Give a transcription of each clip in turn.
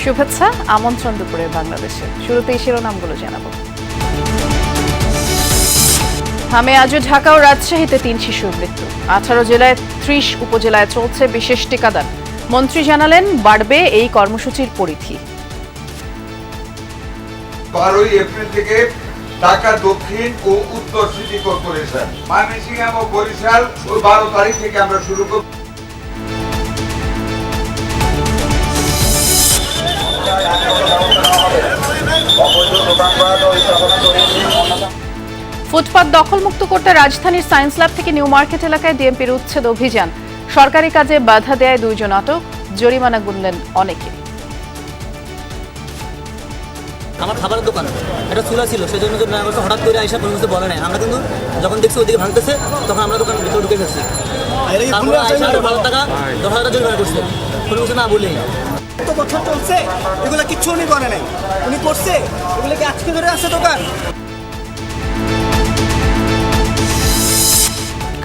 শুভেচ্ছা, আমন্ত্রণ দুপুরের বাংলাদেশে। শুরুতেই শিরোনামগুলো জানাবো। হামে আজও ঢাকা ও রাজশাহীতে 3 শিশুর মৃত্যু। 18 জেলায় 30 উপজেলায় চলছে বিশেষ টিকাদান। মন্ত্রী জানালেন বাড়বে এই কর্মসূচির পরিধি। 12 এপ্রিল থেকে ঢাকা দক্ষিণ ও উত্তর সিটি কর্পোরেশন, ময়মনসিংহ ও বরিশাল ওই 12 তারিখ থেকে আমরা শুরু করব। ফুটপাত দখলমুক্ত করতে রাজধানীর সায়েন্স ল্যাব থেকে নিউ মার্কেট এলাকায় ডিএমপির উচ্ছেদ অভিযান। সরকারি কাজে বাধা দেয় 2 জন আটক, জরিমানা গুনলেন অনেকে। আমার খাবারের দোকান এটা খোলা ছিল, সেজন্য হঠাৎ করে আইসা কোনো কিছু বলে নাই। আমরা কিন্তু যখন দেখছি ওদিকে ভাঙতেছে তখন আমরা দোকান ভিতরে ঢুকে গেছি। তারপরে আইসা 12 টাকা 10,000 জরিমানা করছে, কোনো কিছু না বলেই। এত বছর চলছে, এগুলো কিচ্ছু উনি করে নাই, উনি করছে এগুলো কি আজকে ধরে আছে দোকান?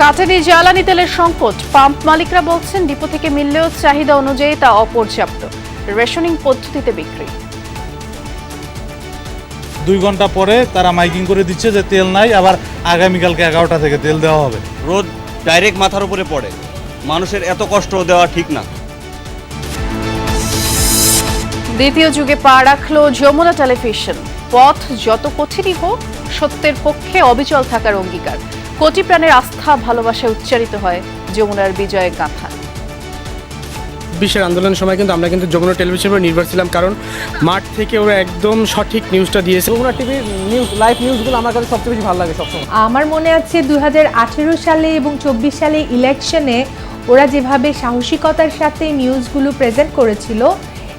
কাটারি জ্বালানি তেলের সংকট। পাম্প মালিকরা বলছেন ডিপো থেকে মিললেও চাহিদা অনুযায়ী তা অপর্যাপ্ত। রেশনিং পদ্ধতিতে বিক্রি। 2 ঘন্টা পরে তারা মাইকিং করে দিচ্ছে যে তেল নাই, আবার আগামীকালকে 11টা থেকে তেল দেওয়া হবে। রোদ ডাইরেক্ট মাথার উপরে পড়ে, মানুষের এত কষ্ট দেওয়া ঠিক না। দ্বিতীয় যুগে পা রাখল যমুনা টেলিভিশন। পথ যত কঠিনই হোক, সত্যের পক্ষে অবিচল থাকার অঙ্গীকার। কোটি প্রাণের আস্থা ভালোবাসা উচ্চারিত হয় যমুনার বিজয়ের গাথা। বিশ্বের আন্দোলনের সময় কিন্তু আমরা কিন্তু যমুনা টেলিভিশনের উপর নির্ভর ছিলাম, কারণ মাঠ থেকে ওরা একদম সঠিক নিউজটা দিয়েছে। যমুনা টিভির নিউজ, লাইভ নিউজগুলো আমার কাছে সবচেয়ে বেশি ভালো লাগে সবসময়। আমার মনে আছে 2018 সালে এবং 24 সালে ইলেকশনে ওরা যেভাবে সাহসিকতার সাথে নিউজগুলো প্রেজেন্ট করেছিল,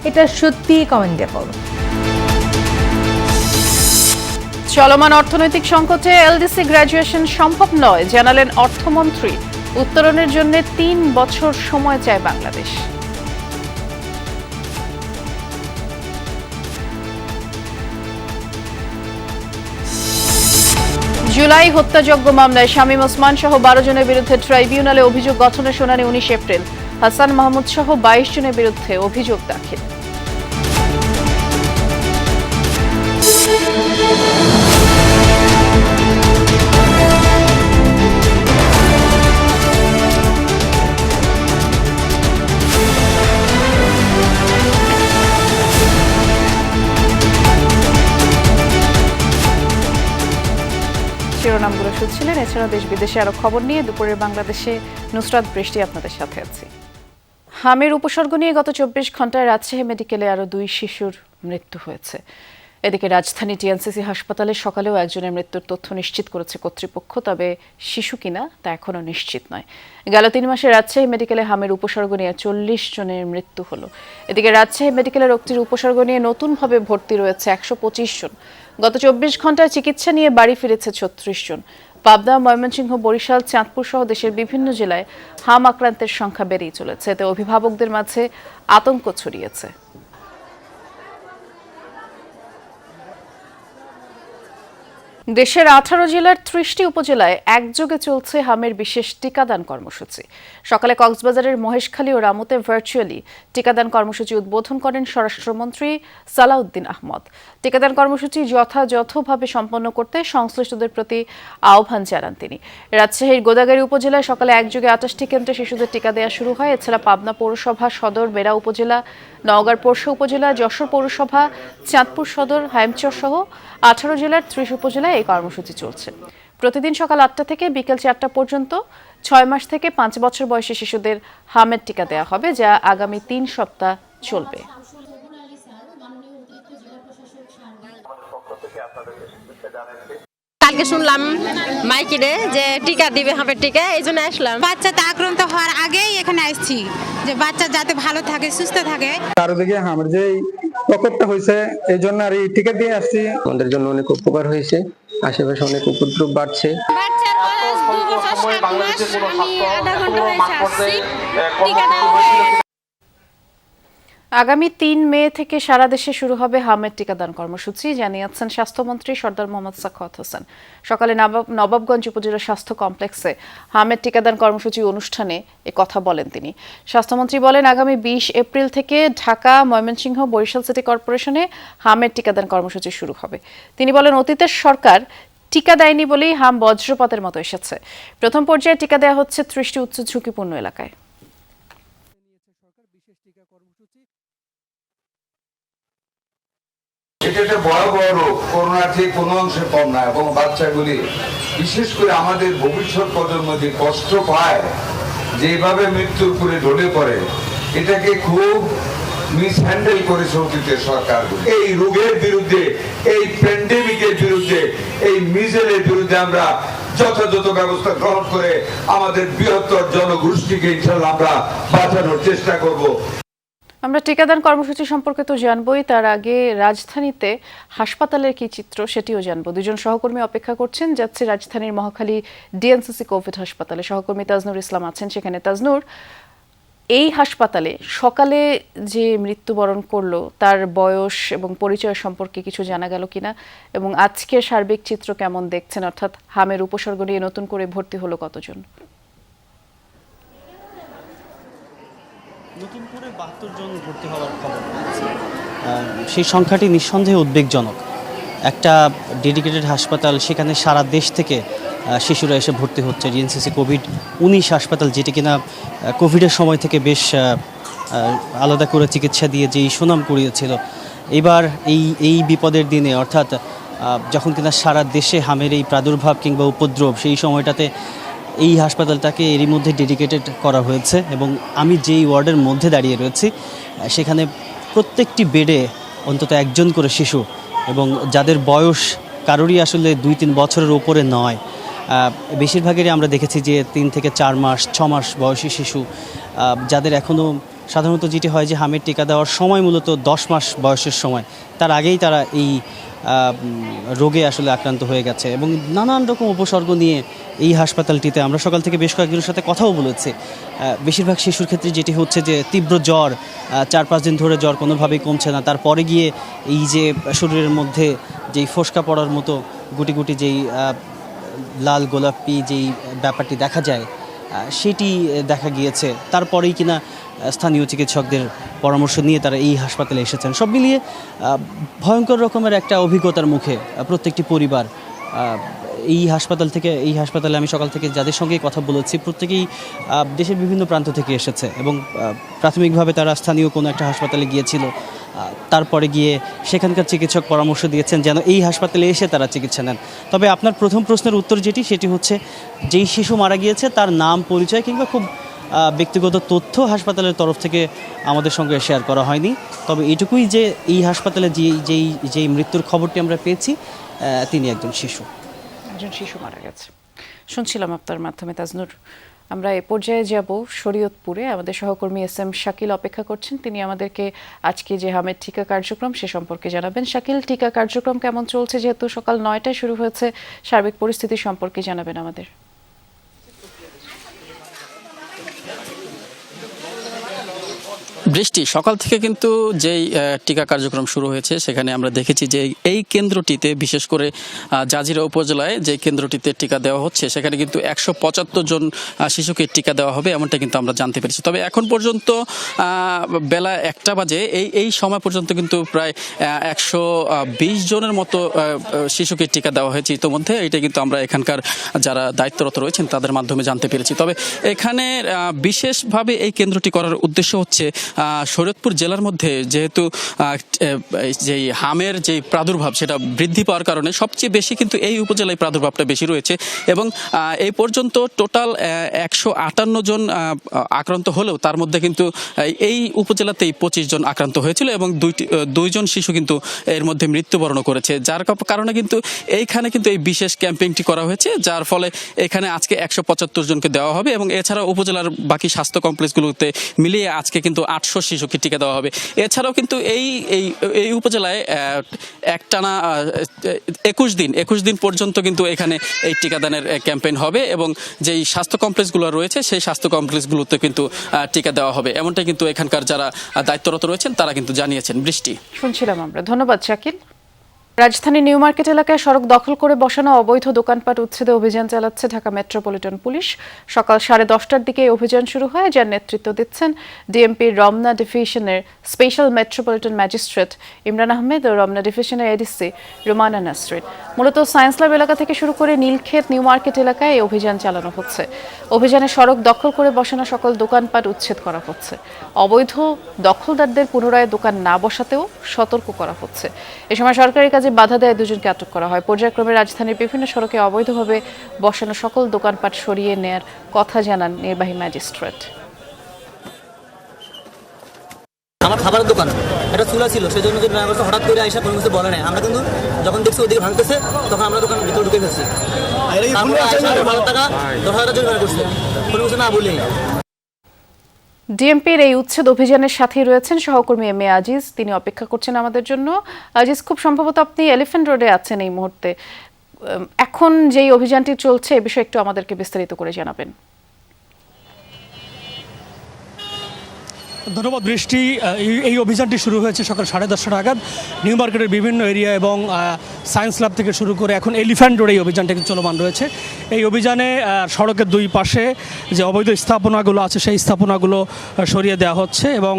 এটা সত্যিই কমেন্ডেবল। চলমান অর্থনৈতিক সংকটে এলডিসি গ্র্যাজুয়েশন সম্ভব নয়, জানালেন অর্থমন্ত্রী। উত্তরণের জন্য 3 বছর সময় চায় বাংলাদেশ। জুলাই হত্যাযজ্ঞ মামলায় শামীম ওসমান সহ 12 জনের বিরুদ্ধে ট্রাইব্যুনালে অভিযোগ গঠনের শুনানি 19 এপ্রিল। হাসান মাহমুদ সহ 22 জনের বিরুদ্ধে অভিযোগ দাখিল। শিরোনামগুলো শুনছিলেন। এছাড়া দেশ বিদেশে আরো খবর নিয়ে দুপুরের বাংলাদেশে নুসরাত বৃষ্টি আপনাদের সাথে আছি। হামের উপসর্গ নিয়ে গত 24 ঘন্টায় রাজশাহী মেডিকেলে আরো 2 শিশুর মৃত্যু হয়েছে। এদিকে রাজধানী টিএনসিসি হাসপাতালে সকালেও একজনের মৃত্যুর তথ্য নিশ্চিত করেছে কর্তৃপক্ষ, তবে শিশু কিনা তা এখনো নিশ্চিত নয়। গেল 3 মাসে রাজশাহী মেডিকেলে হামের উপসর্গ নিয়ে 40 জনের মৃত্যু হলো। এদিকে রাজশাহী মেডিকেলে রোগটির উপসর্গ নিয়ে নতুনভাবে ভর্তি রয়েছে 125 জন। গত 24 ঘন্টায় চিকিৎসা নিয়ে বাড়ি ফিরেছে 36 জন। পাবনা, ময়মনসিংহ, বরিশাল, চাঁদপুর সহ দেশের বিভিন্ন জেলায় হাম আক্রান্তের সংখ্যা বেড়েই চলেছে। এতে অভিভাবকদের মাঝে আতঙ্ক ছড়িয়েছে। দেশের 18 জেলার 30টি উপজেলায় একযোগে চলছে হামের বিশেষ টিকাদান কর্মসূচি। সকালে কক্সবাজারের মহেশখালী ও রামুতে ভার্চুয়ালি টিকাদান কর্মসূচি উদ্বোধন করেন স্বরাষ্ট্রমন্ত্রী সালাউদ্দিন আহমদ। টিকাদান কর্মসূচি যথাযথভাবে সম্পন্ন করতে সংশ্লিষ্টদের প্রতি আহ্বান জানান তিনি। রাজশাহীর গোদাগাড়ী উপজেলায় সকালে একযোগে 28টি কেন্দ্রে শিশুদের টিকা দেওয়া শুরু হয়। এছাড়া পাবনা পৌরসভা সদর, বেড়া উপজেলা, নওগাঁর পরশু উপজেলা, যশোর পৌরসভা, চাঁদপুর সদর, হাইমচর সহ 18 জেলার 30 উপজেলায় এই কর্মসূচি চলছে। প্রতিদিন সকাল 8টা থেকে বিকেল 4টা পর্যন্ত 6 মাস থেকে 5 বছর বয়সী শিশুদের হামের টিকা দেওয়া হবে, যা আগামী 3 সপ্তাহ চলবে। কালকে শুনলাম মাইকিরে যে টিকা দিবে, হামের টিকা, এই জন্য আসলাম। বাচ্চাটা আক্রান্ত হওয়ার আগেই এখানে আসছি যে বাচ্চা যাতে ভালো থাকে, সুস্থ থাকে। চারদিকে হামের যে প্রকোপটা হয়েছে, এই জন্য আর এই টিকা দিয়ে আসছি। আমাদের জন্য অনেক উপকার হয়েছে, আশেপাশে অনেক উপদ্রব বাড়ছে। বাচ্চার বয়স 2 বছর 7 মাস। আমি আধা ঘন্টা হয়েছে আসছি টিকা দেওয়া। আগামী ৩ মে থেকে সারা দেশে শুরু হবে হামের টিকাদান কর্মসূচি জানিয়েছেন স্বাস্থ্যমন্ত্রী সরদার মোহাম্মদ সাখাওয়াত হোসেন। সকালে নবাবগঞ্জ উপজেলা স্বাস্থ্য কমপ্লেক্সে হামের টিকাদান কর্মসূচি অনুষ্ঠানে কথা বলেন তিনি। স্বাস্থ্যমন্ত্রী বলেন, আগামী 20 এপ্রিল থেকে ঢাকা, ময়মনসিংহ, বরিশাল সিটি কর্পোরেশনে হামের টিকাদান কর্মসূচি শুরু হবে। তিনি বলেন, অতীতের সরকার টিকা দেয়নি বলেই হাম বজ্রপাতের মতো এসেছে। প্রথম পর্যায়ে টিকা দেওয়া হচ্ছে 30টি উচ্চ ঝুঁকিপূর্ণ এলাকায়। এটা একটা ভয়াবহ রোগ, করোনার থেকে কোনো অংশে কম না, এবং বাচ্চাগুলি বিশেষ করে আমাদের ভবিষ্যৎ প্রজন্ম যে কষ্ট পায়, যেভাবে মৃত্যুর করে ঢলে পড়ে, এটাকে খুব মিসহ্যান্ডেল করেছে অতীতের সরকার। এই রোগের বিরুদ্ধে, এই প্যান্ডেমিকের বিরুদ্ধে, এই মিজেলের বিরুদ্ধে আমরা যথাযথ ব্যবস্থা গ্রহণ করে আমাদের বৃহত্তর জনগোষ্ঠীকে ইনশাআল্লাহ আমরা বাঁচানোর চেষ্টা করব। আমরা টিকাদান কর্মসূচি সম্পর্কে তো জানবই, তার আগে রাজধানীতে হাসপাতালের কি চিত্র সেটিও জানবো। দুজন সহকর্মী অপেক্ষা করছেন, যাচ্ছে রাজধানীর মহাখালী ডিএনসিসি কোভিড হাসপাতালে। সহকর্মী তাজনুর ইসলাম আছেন সেখানে। তাজনুর, এই হাসপাতালে সকালে যে মৃত্যুবরণ করলো তার বয়স এবং পরিচয় সম্পর্কে কিছু জানা গেল কিনা, এবং আজকের সার্বিক চিত্র কেমন দেখছেন, অর্থাৎ হামের উপসর্গ নিয়ে নতুন করে ভর্তি হলো কতজন? নতুন করে 72 জন ভর্তি হওয়ার খবর আছে। সেই সংখ্যাটি নিঃসন্দেহে উদ্বেগজনক। একটা ডেডিকেটেড হাসপাতাল, সেখানে সারা দেশ থেকে শিশুরা এসে ভর্তি হচ্ছে। ডিএনসিসি কোভিড-19 হাসপাতাল, যেটি কিনা কোভিডের সময় থেকে বেশ আলাদা করে চিকিৎসা দিয়ে যেই সুনাম কুড়িয়েছিল, এবার এই বিপদের দিনে, অর্থাৎ যখন কিনা সারা দেশে হামের এই প্রাদুর্ভাব কিংবা উপদ্রব, সেই সময়টাতে এই হাসপাতালটাকে এরই মধ্যে ডেডিকেটেড করা হয়েছে। এবং আমি যেই ওয়ার্ডের মধ্যে দাঁড়িয়ে রয়েছি, সেখানে প্রত্যেকটি বেডে অন্তত একজন করে শিশু, এবং যাদের বয়স কারোরই আসলে 2-3 বছরের ওপরে নয়। বেশিরভাগেরই আমরা দেখেছি যে 3 থেকে 4 মাস, 6 মাস বয়সী শিশু, যাদের এখনও সাধারণত যেটি হয় যে হামের টিকা দেওয়ার সময় মূলত 10 মাস বয়সের সময়, তার আগেই তারা এই রোগে আসলে আক্রান্ত হয়ে গেছে। এবং নানান রকম উপসর্গ নিয়ে এই হাসপাতালটিতে আমরা সকাল থেকে বেশ কয়েকজনের সাথে কথাও বলেছি। বেশিরভাগ শিশুর ক্ষেত্রে যেটি হচ্ছে যে তীব্র জ্বর, 4-5 দিন ধরে জ্বর কোনোভাবেই কমছে না। তারপরে গিয়ে এই যে শরীরের মধ্যে যেই ফোসকা পড়ার মতো গুটি গুটি যেই লাল গোলাপি যেই ব্যাপারটি দেখা যায়, সেটি দেখা গিয়েছে। তারপরেই কিনা স্থানীয় চিকিৎসকদের পরামর্শ নিয়ে তারা এই হাসপাতালে এসেছেন। সব মিলিয়ে ভয়ঙ্কর রকমের একটা অভিজ্ঞতার মুখে প্রত্যেকটি পরিবার। এই হাসপাতালে আমি সকাল থেকে যাদের সঙ্গে কথা বলেছি, প্রত্যেকেই দেশের বিভিন্ন প্রান্ত থেকে এসেছে, এবং প্রাথমিকভাবে তারা স্থানীয় কোনো একটা হাসপাতালে গিয়েছিল। তারপরে গিয়ে সেখানকার চিকিৎসক পরামর্শ দিয়েছেন যেন এই হাসপাতালে এসে তারা চিকিৎসা নেন। তবে আপনার প্রথম প্রশ্নের উত্তর সেটি হচ্ছে, যেই শিশু মারা গিয়েছে তার নাম, পরিচয় কিংবা খুব ব্যক্তিগত তথ্য হাসপাতালের তরফ থেকে আমাদের সঙ্গে শেয়ার করা হয়নি। তবে এটুকুই যে এই হাসপাতালে যেই মৃত্যুর খবরটি আমরা পেয়েছি, তিনি একজন শিশু মারা গেছে। শুনছিলাম আপনার মাধ্যমে। তাজনুর, আমরা এ পর্যায়ে যাব শরীয়তপুরে। আমাদের সহকর্মী SM শাকিল অপেক্ষা করছেন, তিনি আমাদেরকে আজকে যে হামের টিকা কার্যক্রম সে সম্পর্কে জানাবেন। শাকিল, টিকা কার্যক্রম কেমন চলছে? যেহেতু সকাল 9টায় শুরু হয়েছে, সার্বিক পরিস্থিতি সম্পর্কে জানাবেন আমাদের। বৃষ্টি সকাল থেকে কিন্তু যেই টিকা কার্যক্রম শুরু হয়েছে, সেখানে আমরা দেখেছি যে এই কেন্দ্রটিতে, বিশেষ করে জাজিরা উপজেলায় যে কেন্দ্রটিতে টিকা দেওয়া হচ্ছে, সেখানে কিন্তু 175 জন শিশুকে টিকা দেওয়া হবে, এমনটা কিন্তু আমরা জানতে পেরেছি। তবে এখন পর্যন্ত বেলা 1টা বাজে, এই সময় পর্যন্ত কিন্তু প্রায় 120 জনের মতো শিশুকে টিকা দেওয়া হয়েছে ইতোমধ্যে। এটা কিন্তু আমরা এখানকার যারা দায়িত্বরত রয়েছেন তাদের মাধ্যমে জানতে পেরেছি। তবে এখানে বিশেষভাবে এই কেন্দ্রটি করার উদ্দেশ্য হচ্ছে, শরীয়তপুর জেলার মধ্যে যেহেতু যেই হামের যে প্রাদুর্ভাব সেটা বৃদ্ধি পাওয়ার কারণে সবচেয়ে বেশি কিন্তু এই উপজেলায় প্রাদুর্ভাবটা বেশি রয়েছে। এবং এই পর্যন্ত টোটাল 158 জন আক্রান্ত হলেও তার মধ্যে কিন্তু এই উপজেলাতেই 25 জন আক্রান্ত হয়েছিল, এবং 2 জন শিশু কিন্তু এর মধ্যে মৃত্যুবরণ করেছে। যার কারণে কিন্তু এইখানে কিন্তু এই বিশেষ ক্যাম্পেইনটি করা হয়েছে, যার ফলে এখানে আজকে 175 জনকে দেওয়া হবে। এবং এছাড়া উপজেলার বাকি স্বাস্থ্য কমপ্লেক্সগুলোতে মিলিয়ে আজকে কিন্তু 800 শিশুকে টিকা দেওয়া হবে। এছাড়াও কিন্তু এই উপজেলায় একটানা 21 দিন পর্যন্ত কিন্তু এখানে এই টিকাদানের ক্যাম্পেইন হবে এবং যেই স্বাস্থ্য কমপ্লেক্সগুলো রয়েছে সেই স্বাস্থ্য কমপ্লেক্সগুলোতে কিন্তু টিকা দেওয়া হবে, এমনটাই কিন্তু এখানকার যারা দায়িত্বরত রয়েছেন তারা কিন্তু জানিয়েছেন। বৃষ্টি শুনছিলাম আমরা। ধন্যবাদ শাকিল। রাজধানীর নিউ মার্কেট এলাকায় সড়ক দখল করে বসানো অবৈধ দোকানপাট উচ্ছেদে অভিযান চালাচ্ছে ঢাকা মেট্রোপলিটন পুলিশ। সকাল 10:30টার দিকে এই অভিযান শুরু হয়, যার নেতৃত্ব দিচ্ছেন ডিএমপির রমনা ডিভিশনের special metropolitan magistrate Imran Ahmed ও রমনা ডিভিশনের এডিসি রুমানা নাসরিন। মূলত সায়েন্স ল্যাব এলাকা থেকে শুরু করে নীলক্ষেত নিউ মার্কেট এলাকায় এই অভিযান চালানো হচ্ছে। অভিযানে সড়ক দখল করে বসানো সকল দোকানপাট উচ্ছেদ করা হচ্ছে। অবৈধ দখলদারদের পুনরায় দোকান না বসাতেও সতর্ক করা হচ্ছে। এ সময় সরকারি কাজে বাধা দেয় দুজনকে আটক করা হয়। পর্যায়ক্রমে রাজধানীর বিভিন্ন সড়কে অবৈধভাবে বসানো সকল দোকানপাট সরিয়ে নেয়ার কথা জানান নির্বাহী ম্যাজিস্ট্রেট। আমার খাবারের দোকান এটা চুলা ছিল, সেই জন্য নয়া করছে, হঠাৎ করে আইসা কোনো কিছু বলে নাই। আমরা কিন্তু যখন দেখছি ওদিকে ভাঙতেছে তখন আমরা দোকান ভিতরে ঢুকে ফেলছি। তারপরে আইসা 12 টাকা 10,000 জরিমানা করছে, কোনো কিছু না বলেই। ডিএমপির এই উচ্ছেদ অভিযানের সাথেই রয়েছেন সহকর্মী এম এ আজিজ, তিনি অপেক্ষা করছেন আমাদের জন্য। আজিজ, খুব সম্ভবত আপনি এলিফ্যান্ট রোডে আছেন এই মুহূর্তে। এখন যেই অভিযানটি চলছে এ বিষয়ে একটু আমাদেরকে বিস্তারিত করে জানাবেন। ধন্যবাদ বৃষ্টি। এই অভিযানটি শুরু হয়েছে সকাল 10:30 নাগাদ নিউ মার্কেটের বিভিন্ন এরিয়া এবং সায়েন্স ল্যাব থেকে শুরু করে এখন এলিফ্যান্ট রোডে এই অভিযানটা চলমান রয়েছে। এই অভিযানে সড়কের দুই পাশে যে অবৈধ স্থাপনাগুলো আছে সেই স্থাপনাগুলো সরিয়ে দেওয়া হচ্ছে এবং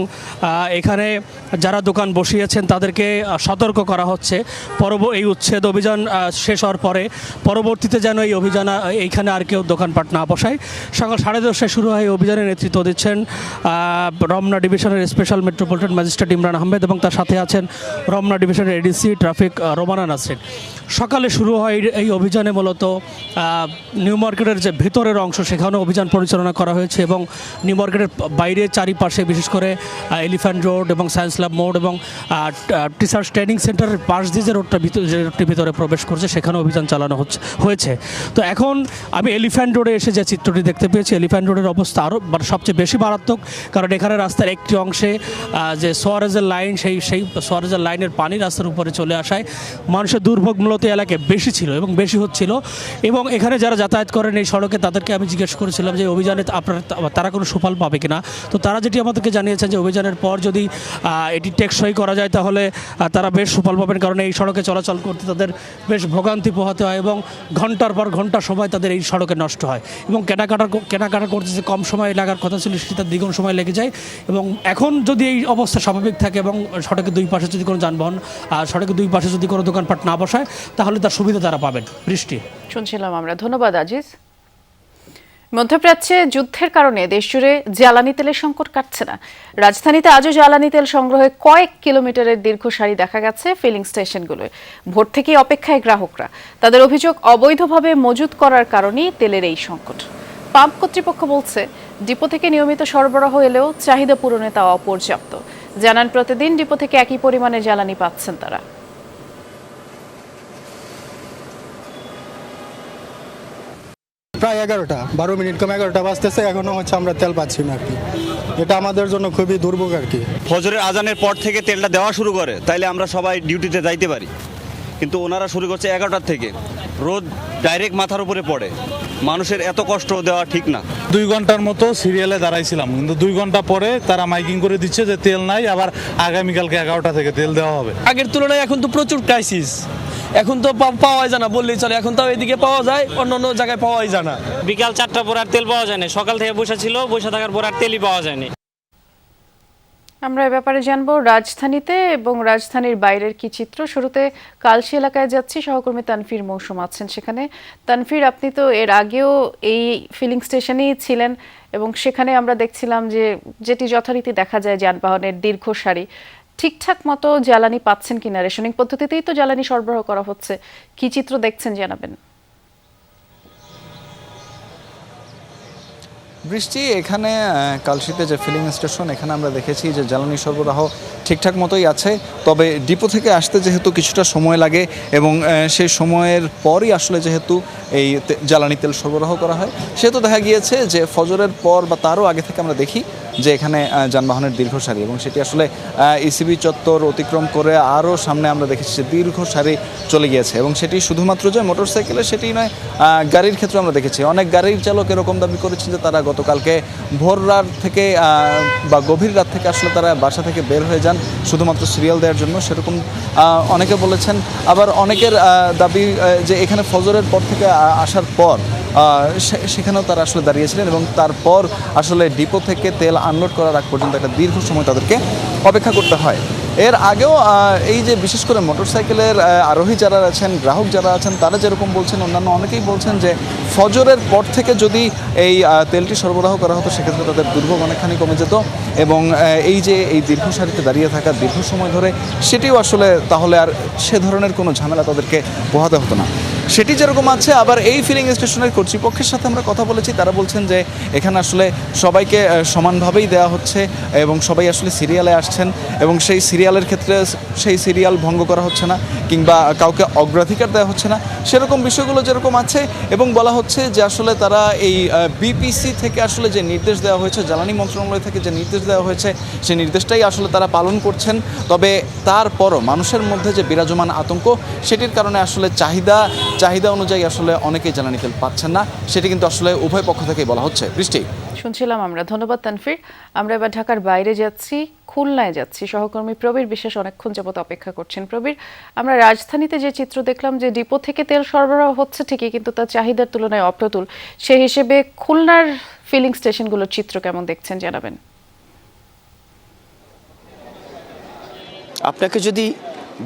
এখানে যারা দোকান বসিয়েছেন তাদেরকে সতর্ক করা হচ্ছে এই উচ্ছেদ অভিযান শেষ হওয়ার পরে পরবর্তীতে যেন এই অভিযান এইখানে আর কেউ দোকানপাট না বসায়। সকাল 10:30টায় শুরু হয় এই অভিযানের নেতৃত্ব দিচ্ছেন রমনা ডিভিশনের special metropolitan magistrate Imran Ahmed এবং তার সাথে আছেন রমনা ডিভিশনের এডিসি ট্রাফিক রোমানা নাসরিন। সকালে শুরু হয় এই অভিযানে মূলত নিউ মার্কেটের যে ভেতরের অংশ সেখানেও অভিযান পরিচালনা করা হয়েছে এবং নিউ মার্কেটের বাইরে চারিপাশে বিশেষ করে এলিফ্যান্ট রোড এবং সায়েন্স ল্যাব মোড় এবং টিচার্স ট্রেনিং সেন্টারের পাশ দিয়ে যে রোডটির ভিতরে প্রবেশ করছে সেখানে অভিযান চালানো হয়েছে। তো এখন আমি এলিফ্যান্ট রোডে এসে যে চিত্রটি দেখতে পেয়েছি, এলিফ্যান্ট রোডের অবস্থা আরও সবচেয়ে বেশি মারাত্মক, কারণ এখানে রাস্তার একটি অংশে যে সোয়ারেজের লাইন সেই সোয়ারেজের লাইনের পানি রাস্তার উপরে চলে আসায় মানুষের দুর্ভোগ মূলত এলাকায় বেশি ছিল এবং বেশি হচ্ছিল। এবং এখানে যারা যাতায়াত করেন এই সড়কে তাদেরকে আমি জিজ্ঞেস করেছিলাম যে অভিযানে তারা কোনো সুফল পাবে কিনা। তো তারা যেটি আমাদেরকে জানিয়েছেন যে অভিযানের পর যদি এটি টেকসই করা যায় তাহলে তারা বেশ সুফল পাবেন, কারণ এই সড়কে চলাচল করতে তাদের বেশ ভোগান্তি পোহাতে হয় এবং ঘন্টার পর ঘন্টা সময় তাদের এই সড়কে নষ্ট হয় এবং কেনাকাটা করতে যে কম সময় লাগার কথা ছিল সেটা দ্বিগুণ সময় লেগে যায়। এবং এখন যদি এই অবস্থা স্বাভাবিক থাকে এবং সড়কের দুই পাশে যদি কোনো যানবাহন সড়কের দুই পাশে যদি কোনো দোকানপাট না বসায় তাহলে তার সুবিধা তারা পাবেন। বৃষ্টি শুনছিলাম আমরা। ধন্যবাদ আজিজ। মধ্যপ্রাচ্যে যুদ্ধের কারণে দেশজুড়ে জ্বালানি তেলের সংকট কাটছে না। রাজধানীতে আজও জ্বালানি তেল সংগ্রহে কয়েক কিলোমিটারের দীর্ঘ সারি দেখা গেছে ফিলিং স্টেশনগুলোয়। ভোর থেকেই অপেক্ষায় গ্রাহকরা। তাদের অভিযোগ, অবৈধভাবে মজুত করার কারণেই তেলের এই সংকট। পাম্প কর্তৃপক্ষ বলছে ডিপো থেকে নিয়মিত সরবরাহ এলেও চাহিদা পূরণে তা অপর্যাপ্ত। জানান প্রতিদিন ডিপো থেকে একই পরিমাণে জ্বালানি পাচ্ছেন তারা। প্রায় 11টা 12 মিনিট কম 11টা বাজতেছে, এখনো হচ্ছে আমরা তেল পাচ্ছি না আর কি। এটা আমাদের জন্য খুবই দুর্ভোগ আর কি। ফজরের আজানের পর থেকে তেলটা দেওয়া শুরু করে তাইলে আমরা সবাই ডিউটিতে যাইতে পারি, কিন্তু ওনারা শুরু করছে 11টার থেকে। রোদ ডাইরেক্ট মাথার উপরে পড়ে, মানুষের এত কষ্ট দেওয়া ঠিক না। 2 ঘন্টার মতো সিরিয়ালে দাঁড়াইছিলাম, কিন্তু 2 ঘন্টা পরে তারা মাইকিং করে দিচ্ছে যে তেল নাই, আবার আগামীকালকে 11টা থেকে তেল দেওয়া হবে। আগের তুলনায় এখন তো প্রচুর ক্রাইসিস, এখন তো পাওয়াই যায় না বললেই চলে। এখন তো এদিকে পাওয়া যায়, অন্য অন্য জায়গায় পাওয়াই যায় না। বিকাল 4টার পর আর তেল পাওয়া যায় না, সকাল থেকে বসে থাকার পর আর তেলই পাওয়া যায়নি। আমরা এ ব্যাপারে জানবো রাজধানীতে এবং রাজধানীর বাইরের কি চিত্র। শুরুতে কালশী এলাকায় যাচ্ছি, সহকর্মী তানফির মৌসুম আছেন সেখানে। তানফির, আপনি তো এর আগেও এই ফিলিং স্টেশনেই ছিলেন এবং সেখানে আমরা দেখছিলাম যে যেটি যথারীতি দেখা যায় যানবাহনের দীর্ঘ সারি। ঠিকঠাক মতো জ্বালানি পাচ্ছেন কিনা? রেশনিং পদ্ধতিতেই তো জ্বালানি সরবরাহ করা হচ্ছে, কি চিত্র দেখছেন জানাবেন। বৃষ্টি, এখানে কালশীতে যে ফিলিং স্টেশন এখানে আমরা দেখেছি যে জ্বালানি সরবরাহ ঠিকঠাক মতোই আছে, তবে ডিপো থেকে আসতে যেহেতু কিছুটা সময় লাগে এবং সেই সময়ের পরই আসলে যেহেতু এই জ্বালানি তেল সরবরাহ করা হয়, সেহেতু দেখা গিয়েছে যে ফজরের পর বা তারও আগে থেকে আমরা দেখি যে এখানে যানবাহনের দীর্ঘ সারি, এবং সেটি আসলে ইসিবি চত্বর অতিক্রম করে আরও সামনে আমরা দেখেছি যে দীর্ঘ সারি চলে গিয়েছে। এবং সেটি শুধুমাত্র যে মোটরসাইকেলে সেটি নয়, গাড়ির ক্ষেত্রে আমরা দেখেছি অনেক গাড়ির চালক এরকম দাবি করেছেন যে তারা গতকালকে ভোর রাত থেকে বা গভীর রাত থেকে আসলে তারা বাসা থেকে বের হয়ে যান শুধুমাত্র সিরিয়াল দেওয়ার জন্য, সেরকম অনেকে বলেছেন। আবার অনেকের দাবি যে এখানে ফজরের পর থেকে আসার পর সেখানেও তারা আসলে দাঁড়িয়েছিলেন এবং তারপর আসলে ডিপো থেকে তেল আনলোড করার আগ পর্যন্ত একটা দীর্ঘ সময় তাদেরকে অপেক্ষা করতে হয়। এর আগেও এই যে বিশেষ করে মোটরসাইকেলের আরোহী যারা আছেন, গ্রাহক যারা আছেন, তারা যেরকম বলছেন, অন্যান্য অনেকেই বলছেন যে ফজরের পর থেকে যদি এই তেলটি সরবরাহ করা হতো সেক্ষেত্রে তাদের দুর্ভোগ অনেকখানি কমে যেত এবং এই যে এই দীর্ঘ সারিতে দাঁড়িয়ে থাকা দীর্ঘ সময় ধরে সেটিও আসলে তাহলে আর সে ধরনের কোনো ঝামেলা তাদেরকে পোহাতে হতো না। সেটি যেরকম আছে, আবার এই ফিলিং স্টেশনের কর্তৃপক্ষের সাথে আমরা কথা বলেছি, তারা বলছেন যে এখানে আসলে সবাইকে সমানভাবেই দেওয়া হচ্ছে এবং সবাই আসলে সিরিয়ালে আসছেন এবং সেই সিরিয়ালের ক্ষেত্রে সেই সিরিয়াল ভঙ্গ করা হচ্ছে না কিংবা কাউকে অগ্রাধিকার দেওয়া হচ্ছে না, সেরকম বিষয়গুলো যেরকম আছে। এবং বলা হচ্ছে যে আসলে তারা এই বিপিসি থেকে আসলে যে নির্দেশ দেওয়া হয়েছে, জ্বালানি মন্ত্রণালয় থেকে যে নির্দেশ দেওয়া হয়েছে, সেই নির্দেশটাই আসলে তারা পালন করছেন। তবে তারপরও মানুষের মধ্যে যে বিরাজমান আতঙ্ক, সেটির কারণে আসলে চাহিদা অনুযায়ী আসলে অনেকেই জ্বালানি তেল পাচ্ছেন না, সেটি কিন্তু আসলে উভয় পক্ষ থেকেই বলা হচ্ছে। বৃষ্টি শুনছিলাম আমরা, ধন্যবাদ তানফির। আমরা এবার ঢাকার বাইরে যাচ্ছি, খুলনায় যাচ্ছি। সহকর্মী প্রবীর বিশেষ অনেকক্ষণ যাবত অপেক্ষা করছেন। প্রবীর, আমরা রাজধানীতে যে চিত্র দেখলাম যে ডিপো থেকে তেল সরবরাহ হচ্ছে ঠিকই, কিন্তু তার চাহিদার তুলনায় অপ্রতুল। সেই হিসেবে খুলনার ফিলিং স্টেশনগুলোর চিত্র কেমন দেখছেন জানাবেন। আপনাকে যদি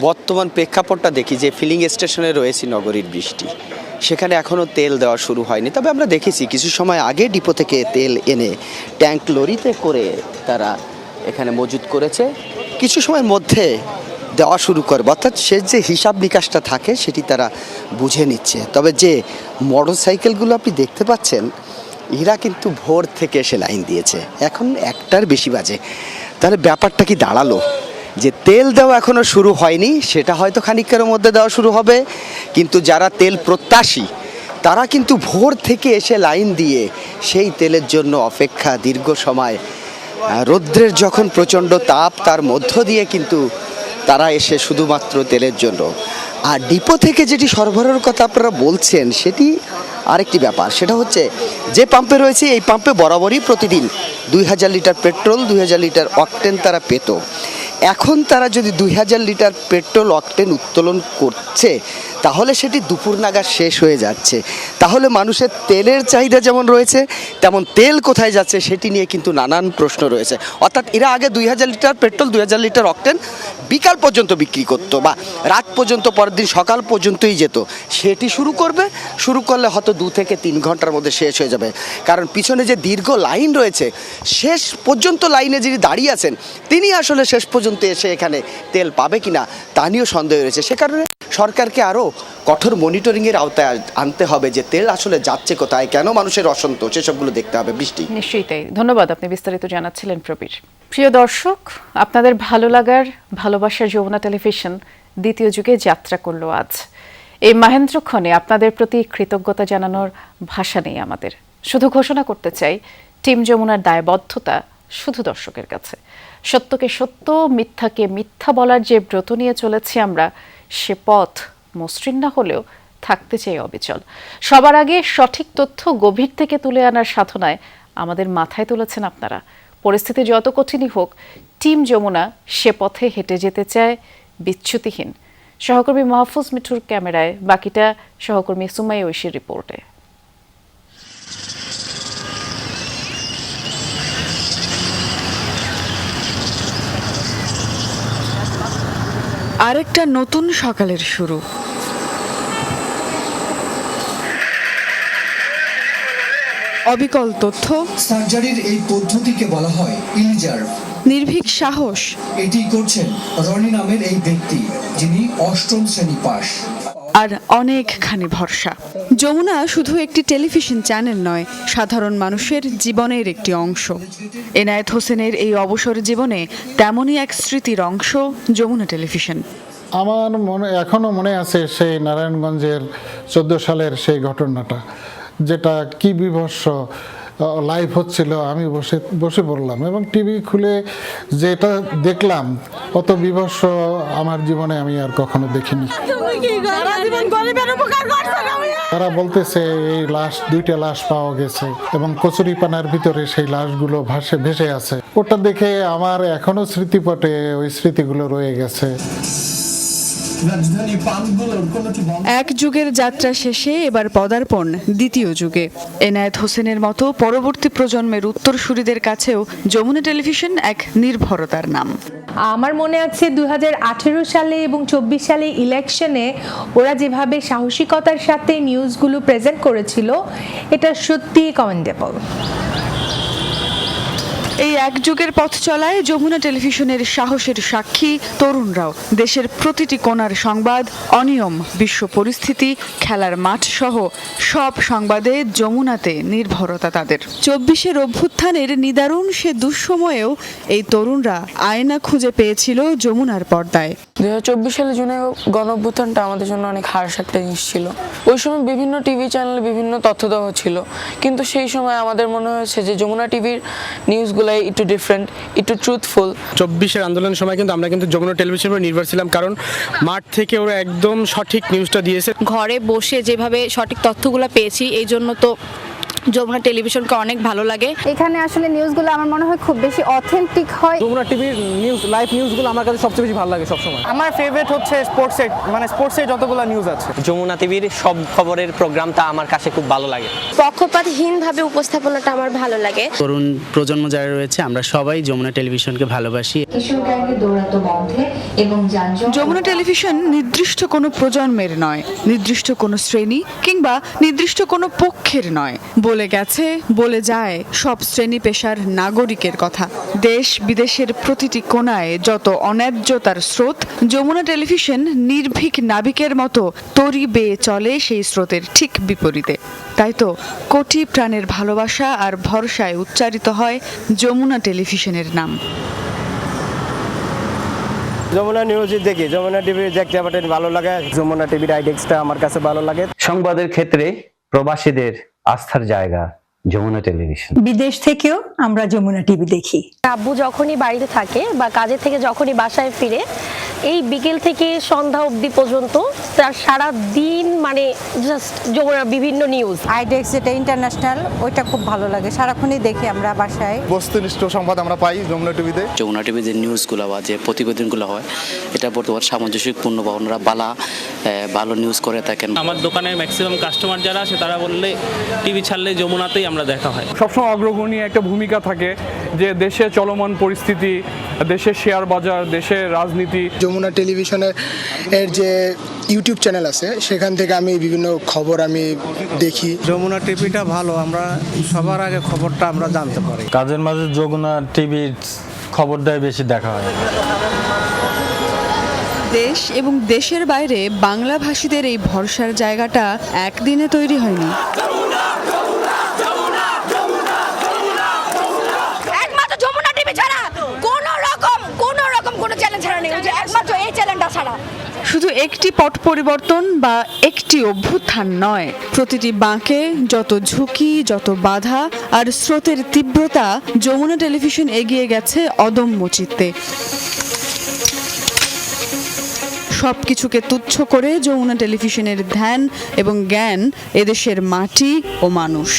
বর্তমান প্রেক্ষাপটটা দেখি যে ফিলিং স্টেশনে রয়েছে নগরীর বৃষ্টি, সেখানে এখনও তেল দেওয়া শুরু হয়নি। তবে আমরা দেখেছি কিছু সময় আগে ডিপো থেকে তেল এনে ট্যাঙ্ক লরিতে করে তারা এখানে মজুত করেছে, কিছু সময়ের মধ্যে দেওয়া শুরু করবে। অর্থাৎ সে যে হিসাব নিকাশটা থাকে সেটি তারা বুঝে নিচ্ছে। তবে যে মোটরসাইকেলগুলো আপনি দেখতে পাচ্ছেন, এরা কিন্তু ভোর থেকে এসে লাইন দিয়েছে, এখন 1টার বেশি বাজে। তাহলে ব্যাপারটা কি দাঁড়ালো যে তেল দেওয়া এখনও শুরু হয়নি, সেটা হয়তো খানিকের মধ্যে দেওয়া শুরু হবে, কিন্তু যারা তেল প্রত্যাশী তারা কিন্তু ভোর থেকে এসে লাইন দিয়ে সেই তেলের জন্য অপেক্ষা দীর্ঘ সময়। রৌদ্রের যখন প্রচণ্ড তাপ, তার মধ্য দিয়ে কিন্তু তারা এসে শুধুমাত্র তেলের জন্য। আর ডিপো থেকে যেটি সরবরাহের কথা আপনারা বলছেন, সেটি আরেকটি ব্যাপার। সেটা হচ্ছে যে পাম্পে রয়েছে, এই পাম্পে বরাবরই প্রতিদিন 2000 লিটার পেট্রোল, 2000 লিটার অকটেন তারা পেত। এখন তারা যদি 2000 লিটার পেট্রোল অকটেন উত্তোলন করছে, তাহলে সেটি দুপুর নাগাদ শেষ হয়ে যাচ্ছে। তাহলে মানুষের তেলের চাহিদা যেমন রয়েছে, তেমন তেল কোথায় যাচ্ছে সেটি নিয়ে কিন্তু নানান প্রশ্ন রয়েছে। অর্থাৎ এরা আগে 2000 লিটার পেট্রোল, 2000 লিটার অকটেন বিকাল পর্যন্ত বিক্রি করতো বা রাত পর্যন্ত, পরের দিন সকাল পর্যন্তই যেত। সেটি শুরু করলে হয়তো 2 থেকে 3 ঘন্টার মধ্যে শেষ হয়ে যাবে। কারণ পিছনে যে দীর্ঘ লাইন রয়েছে, শেষ পর্যন্ত লাইনে যিনি দাঁড়িয়ে আছেন তিনি আসলে শেষ পর্যন্ত এসে এখানে তেল পাবে কিনা তা নিয়েও সন্দেহ রয়েছে। সে কারণে সরকারকে আরও কঠোর মনিটরিংয়ের আওতায় আনতে হবে যে তেল আসলে যাচ্ছে কোথায়, কেন মানুষের অসন্তোষ, সেসবগুলো দেখতে হবে। বৃষ্টি নিশ্চয়ই তাই। ধন্যবাদ, আপনি বিস্তারিত জানাচ্ছিলেন প্রবীর। প্রিয় দর্শক, আপনাদের ভালো লাগার, ভালোবাসার যমুনা টেলিভিশন দ্বিতীয় যুগে যাত্রা করলো আজ। এই মহেন্দ্রক্ষণে আপনাদের প্রতি কৃতজ্ঞতা জানানোর ভাষা নেই আমাদের। শুধু ঘোষণা করতে চাই, টিম যমুনার দায়বদ্ধতা শুধু দর্শকের কাছে। সত্যকে সত্য, মিথ্যাকে মিথ্যা বলার যে ব্রত নিয়ে চলেছি আমরা, সে পথ মসৃণ না হলেও থাকতে চাই অবিচল। সবার আগে সঠিক তথ্য গভীর থেকে তুলে আনার সাধনায় আমাদের মাথায় তুলেছেন আপনারা। পরিস্থিতি যত কঠিনই হোক, টিম যমুনা সে পথে হেঁটে যেতে চায় বিচ্যুতিহীন। সহকর্মী মাহফুজ মিঠুর ক্যামেরায়, বাকিটা সহকর্মী সুমাই ঐশীর রিপোর্টে। আরেকটা নতুন সকালের শুরু। অবিকল তথ্য, সার্জারির এই পদ্ধতিকে বলা হয় ইলিজার্ভ। নির্ভীক সাহস, এটি করছেন রনি নামের এই ব্যক্তি, যিনি 8ম শ্রেণী পাস। আর অনেকখানি ভরসা। যমুনা শুধু একটি টেলিভিশন চ্যানেল নয়, সাধারণ মানুষের জীবনের একটি অংশ। এনায়েত হোসেনের এই অবসর জীবনে তেমনই এক স্মৃতির অংশ যমুনা টেলিভিশন। আমার এখনও মনে আছে সেই নারায়ণগঞ্জের 14 সালের সেই ঘটনাটা, যেটা কি বিভৎস লাইভ হচ্ছিল, আমি বসে পড়লাম এবং টিভি খুলে যেটা দেখলাম অত বিভৎস আমার জীবনে আমি আর কখনো দেখিনি। তারা বলতেছে এই দুইটা লাশ পাওয়া গেছে এবং কচুরিপানার ভিতরে সেই লাশগুলো ভেসে আছে। ওটা দেখে আমার এখনো স্মৃতিপটে ওই স্মৃতিগুলো রয়ে গেছে। এক যুগের যাত্রা শেষে এবার পদার্পণ দ্বিতীয় যুগে। এনায়েত হোসেনের মতো পরবর্তী প্রজন্মের উত্তরসূরিদের কাছেও যমুনা টেলিভিশন এক নির্ভরতার নাম। আমার মনে আছে 2018 সালে এবং 24 সালে ইলেকশনে ওরা যেভাবে সাহসিকতার সাথে নিউজগুলো প্রেজেন্ট করেছিল, এটা সত্যিই কমেন্ডেবল। এই এক যুগের পথ চলায় যমুনা টেলিভিশনের সাহসের সাক্ষী তরুণরাও। দেশের প্রতিটি কোণার সংবাদ, অনিয়ম, বিশ্ব পরিস্থিতি, খেলার মাঠ সহ সব সংবাদে যমুনাতে নির্ভরতা তাদের। 24-এর অভ্যুত্থানের নিদারুণ সে দুঃসময়েও এই তরুণরা আয়না খুঁজে পেয়েছিল যমুনার পর্দায়। 2024 সালে জুনে গণ অভ্যুত্থানটা আমাদের জন্য অনেক হার্শ একটা জিনিস ছিল। ওই সময় বিভিন্ন টিভি চ্যানেলে বিভিন্ন তথ্য দেওয়া ছিল, কিন্তু সেই সময় আমাদের মনে হয়েছে যে যমুনা টিভির নিউজগুলো একটু ডিফারেন্ট, একটু ট্রুথফুল। 24-এর আন্দোলনের সময় কিন্তু আমরা যমুনা টেলিভিশনের উপর নির্ভর ছিলাম, কারণ মাঠ থেকে ওরা একদম সঠিক নিউজটা দিয়েছে। ঘরে বসে যেভাবে সঠিক তথ্যগুলো পেয়েছি, এই জন্য তো যমুনা টেলিভিশনকে অনেক ভালো লাগে। এখানে আসলে নিউজগুলো আমার মনে হয় খুব বেশি অথেন্টিক হয়। যমুনা টিভির নিউজ, লাইভ নিউজগুলো আমার কাছে সবচেয়ে বেশি ভালো লাগে সবসময়। আমার ফেভারিট হচ্ছে স্পোর্টসের যতগুলো নিউজ আছে। যমুনা টিভির সব খবরের প্রোগ্রামটা আমার কাছে খুব ভালো লাগে। পক্ষপাতহীনভাবে উপস্থাপনাটা আমার ভালো লাগে। তরুণ প্রজন্ম যারা রয়েছে আমরা সবাই যমুনা টেলিভিশনকে ভালোবাসি। যমুনা টেলিভিশন নির্দিষ্ট কোনো প্রজন্মের নয়, নির্দিষ্ট কোনো শ্রেণী কিংবা নির্দিষ্ট কোনো পক্ষের নয়। বলে গেছে, বলে যায় সব শ্রেণী পেশার নাগরিকের কথা। দেশ বিদেশের প্রতিটি কোণায় যত অন্যায্যতার স্রোত, যমুনা টেলিভিশন নির্ভীক নাবিকের মতো তরি বেয়ে চলে সেই স্রোতের ঠিক বিপরীতে। তাই তো কোটি প্রাণের ভালোবাসা আর ভরসায় উচ্চারিত হয় যমুনা টেলিভিশনের নাম। যমুনা নিউজ দেখি, যমুনা টিভির দেখতে আমার ভালো লাগে। যমুনা টিভির আইডেক্সটা আমার কাছে ভালো লাগে। সংবাদের ক্ষেত্রে প্রবাসীদের আস্থার জায়গা যমুনা টেলিভিশন। বিদেশ থেকেও আমরা যমুনা টিভি দেখি। আব্বু যখনই বাড়িতে থাকে বা কাজের থেকে যখনই বাসায় ফিরে, এই বিকেল থেকে সন্ধ্যা অবধি পর্যন্ত তার সারা দিন মানে জাস্ট যমুনার বিভিন্ন নিউজ। আইডেক্স যেটা ইন্টারন্যাশনাল, ওইটা খুব ভালো লাগে, সারাক্ষণই দেখি আমরা বাসায়। বস্তুনিষ্ঠ সংবাদ আমরা পাই যমুনা টিভিতে। যমুনা টিভির যে নিউজগুলো বা যে প্রতিবেদনগুলো হয়, এটা বর্তমান সামঞ্জস্যপূর্ণ বা ওনারা ভালো নিউজ করে থাকেন। আমার দোকানের ম্যাক্সিমাম কাস্টমার যারা আছে তারা বললে টিভি ছাড়লে যমুনাতেই আমরা দেখা হয়। সবসময় অগ্রগণী একটা ভূমিকা থাকে যে দেশে চলমান পরিস্থিতি, দেশের শেয়ার বাজার, দেশের রাজনীতি। যমুনা টেলিভিশনের যে ইউটিউব চ্যানেল আছে, সেখান থেকে আমি বিভিন্ন খবর আমি দেখি। যমুনা টিভিটা ভালো, আমরা সবার আগে খবরটা আমরা জানতে পারি। কাজের মাঝে যমুনা টিভির খবরটাই বেশি দেখা হয়। দেশ এবং দেশের বাইরে বাংলা ভাষীদের এই ভরসার জায়গাটা একদিনে তৈরি হয়নি। একমাত্র যমুনা টিভি ছাড়া কোনো রকম কোনো চ্যানেল ছাড়া নেই, একমাত্র এই চ্যানেলটা ছাড়া। শুধু একটি পট পরিবর্তন বা একটি অভ্যুত্থান নয়, প্রতিটি বাঁকে যত ঝুঁকি, যত বাধা আর স্রোতের তীব্রতা, যমুনা টেলিভিশন এগিয়ে গেছে অদম্য চিত্তে। সবকিছুকে তুচ্ছ করে যমুনা টেলিভিশনের ধ্যান এবং জ্ঞান এদেশের মাটি ও মানুষ।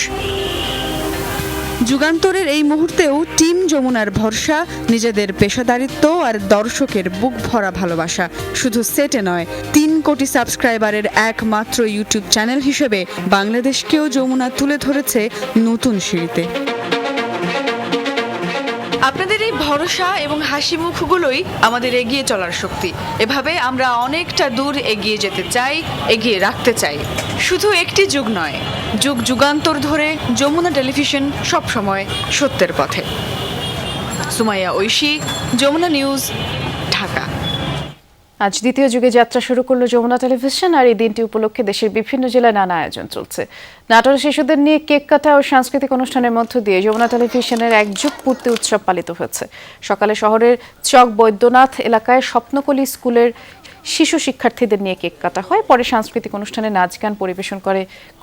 যুগান্তরের এই মুহূর্তেও টিম যমুনার ভরসা, নিজেদের পেশাদারিত্ব আর দর্শকের বুক ভরা ভালোবাসা। শুধু সেটে নয়, 3 কোটি সাবস্ক্রাইবারের একমাত্র ইউটিউব চ্যানেল হিসেবে বাংলাদেশকেও যমুনা তুলে ধরেছে নতুন সিঁড়িতে। আপনাদের এই ভরসা এবং হাসি মুখগুলোই আমাদের এগিয়ে চলার শক্তি। এভাবে আমরা অনেকটা দূর এগিয়ে যেতে চাই, এগিয়ে রাখতে চাই। শুধু একটি যুগ নয়, যুগ যুগান্তর ধরে যমুনা টেলিভিশন সবসময় সত্যের পথে। সুমাইয়া ঐশী, যমুনা নিউজ, ঢাকা। আজ দ্বিতীয় যুগে যাত্রা শুরু করলো যমুনা টেলিভিশন, আর এই দিনটি উপলক্ষে দেশের বিভিন্ন জেলায় নানা আয়োজন চলছে। নাটোরে শিশুদের নিয়ে কেক কাটা ও সাংস্কৃতিক অনুষ্ঠানের মধ্য দিয়ে যমুনা টেলিভিশনের এক যুগ পূর্তি উৎসব পালিত হয়েছে। সকালে শহরের চক বৈদ্যনাথ এলাকায় স্বপ্নকলি স্কুলের শিশু শিক্ষার্থীদের নিয়ে কেক কাটা হয়। পরে সাংস্কৃতিক অনুষ্ঠানে নাচ গান পরিবেশন করে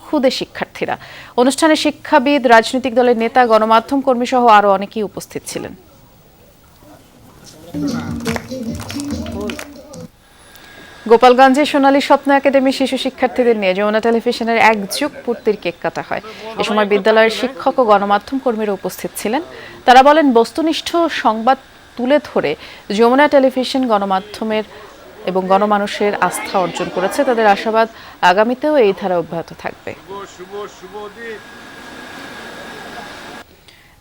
ক্ষুদে শিক্ষার্থীরা। অনুষ্ঠানে শিক্ষাবিদ, রাজনৈতিক দলের নেতা, গণমাধ্যম কর্মী সহ আরও অনেকেই উপস্থিত ছিলেন। গোপালগঞ্জে সোনালী স্বপ্ন একাডেমি শিশু শিক্ষার্থীদের নিয়ে যমুনা টেলিভিশনের এক যুগ পূর্তির কেক কাটা হয়। এ সময় বিদ্যালয়ের শিক্ষক ও গণমাধ্যম কর্মীরা উপস্থিত ছিলেন। তারা বলেন, বস্তুনিষ্ঠ সংবাদ তুলে ধরে যমুনা টেলিভিশন গণমাধ্যমের এবং গণমানুষের আস্থা অর্জন করেছে। তাদের আশাবাদ আগামীতেও এই ধারা অব্যাহত থাকবে।